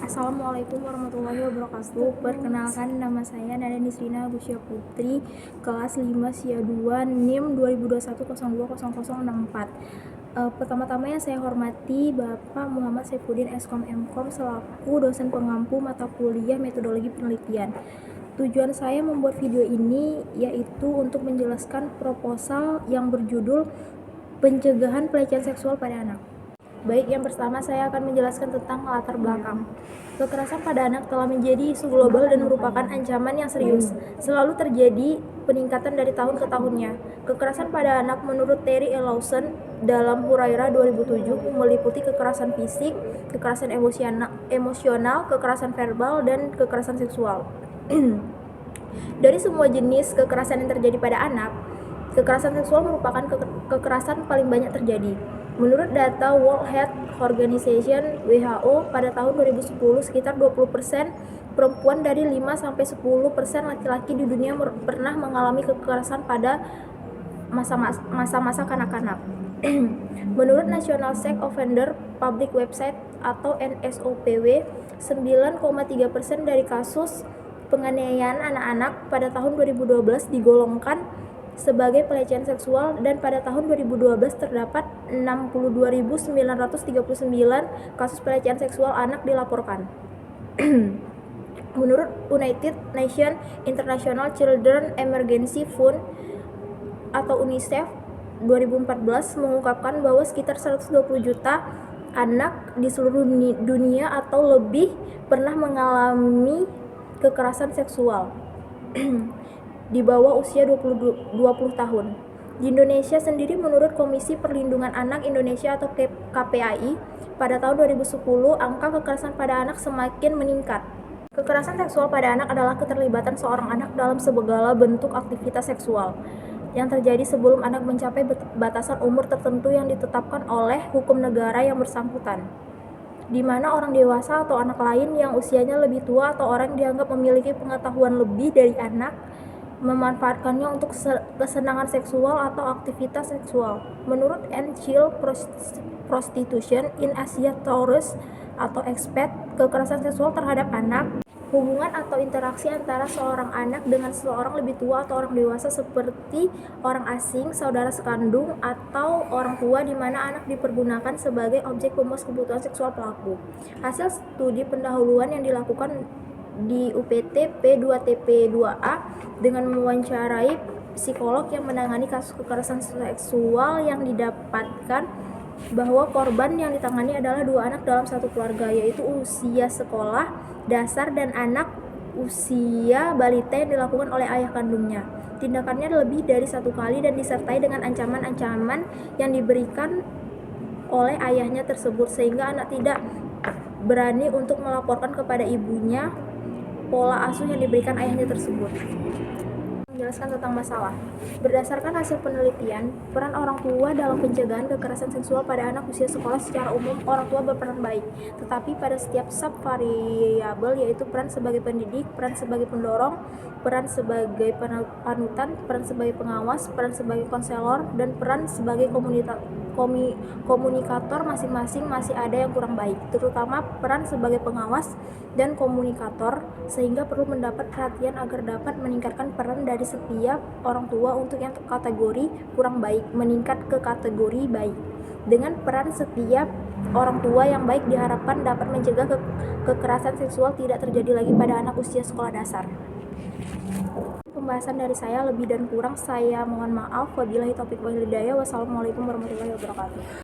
Assalamualaikum warahmatullahi wabarakatuh. Perkenalkan, nama saya Nada Nisrina Agustia Putri, kelas 5 SIA 2, NIM 2021020064. Pertama-tama yang saya hormati Bapak Muhammad Saifuddin Eskom Mkom selaku dosen pengampu mata kuliah metodologi penelitian. Tujuan saya membuat video ini yaitu untuk menjelaskan proposal yang berjudul pencegahan pelecehan seksual pada anak. Baik, yang pertama saya akan menjelaskan tentang latar belakang. Kekerasan pada anak telah menjadi isu global dan merupakan ancaman yang serius. Selalu terjadi peningkatan dari tahun ke tahunnya. Kekerasan pada anak menurut Terry E. Lawson dalam Hurairah 2007 meliputi kekerasan fisik, kekerasan emosional, kekerasan verbal, dan kekerasan seksual. Dari semua jenis kekerasan yang terjadi pada anak, kekerasan seksual merupakan kekerasan paling banyak terjadi. Menurut data World Health Organization (WHO) pada tahun 2010, sekitar 20% perempuan dari 5-10% laki-laki di dunia pernah mengalami kekerasan pada masa-masa kanak-kanak. Menurut National Sex Offender Public Website atau NSOPW, 9,3% dari kasus penganiayaan anak-anak pada tahun 2012 digolongkan sebagai pelecehan seksual, dan pada tahun 2012 terdapat 62.939 kasus pelecehan seksual anak dilaporkan. Menurut United Nations International Children Emergency Fund atau UNICEF 2014 mengungkapkan bahwa sekitar 120 juta anak di seluruh dunia atau lebih pernah mengalami kekerasan seksual di bawah usia 20 tahun. Di Indonesia sendiri, menurut Komisi Perlindungan Anak Indonesia atau KPAI, pada tahun 2010 angka kekerasan pada anak semakin meningkat. Kekerasan seksual pada anak adalah keterlibatan seorang anak dalam segala bentuk aktivitas seksual yang terjadi sebelum anak mencapai batasan umur tertentu yang ditetapkan oleh hukum negara yang bersangkutan, di mana orang dewasa atau anak lain yang usianya lebih tua atau orang yang dianggap memiliki pengetahuan lebih dari anak memanfaatkannya untuk kesenangan seksual atau aktivitas seksual. Menurut End Child Prostitution in Asia Tourist atau EXPAT, kekerasan seksual terhadap anak, hubungan atau interaksi antara seorang anak dengan seseorang lebih tua atau orang dewasa seperti orang asing, saudara sekandung, atau orang tua, di mana anak dipergunakan sebagai objek pemuas kebutuhan seksual pelaku. Hasil studi pendahuluan yang dilakukan di UPT P2TP2A dengan mewawancarai psikolog yang menangani kasus kekerasan seksual yang didapatkan bahwa korban yang ditangani adalah 2 anak dalam satu keluarga, yaitu usia sekolah dasar dan anak usia balita yang dilakukan oleh ayah kandungnya. Tindakannya lebih dari 1 kali dan disertai dengan ancaman-ancaman yang diberikan oleh ayahnya tersebut, sehingga anak tidak berani untuk melaporkan kepada ibunya pola asuh yang diberikan ayahnya tersebut. Menjelaskan tentang masalah. Berdasarkan hasil penelitian, peran orang tua dalam pencegahan kekerasan seksual pada anak usia sekolah, secara umum orang tua berperan baik, tetapi pada setiap sub-variabel, yaitu peran sebagai pendidik, peran sebagai pendorong, peran sebagai panutan, peran sebagai pengawas, peran sebagai konselor, dan peran sebagai komunikator masing-masing masih ada yang kurang baik, terutama peran sebagai pengawas dan komunikator, sehingga perlu mendapat perhatian agar dapat meningkatkan peran dari setiap orang tua untuk yang kategori kurang baik meningkat ke kategori baik. Dengan peran setiap orang tua yang baik diharapkan dapat mencegah kekerasan seksual tidak terjadi lagi pada anak usia sekolah dasar. Pembahasan dari saya, lebih dan kurang saya mohon maaf. Wabillahi taufiq wal hidayah. Wassalamualaikum warahmatullahi wabarakatuh.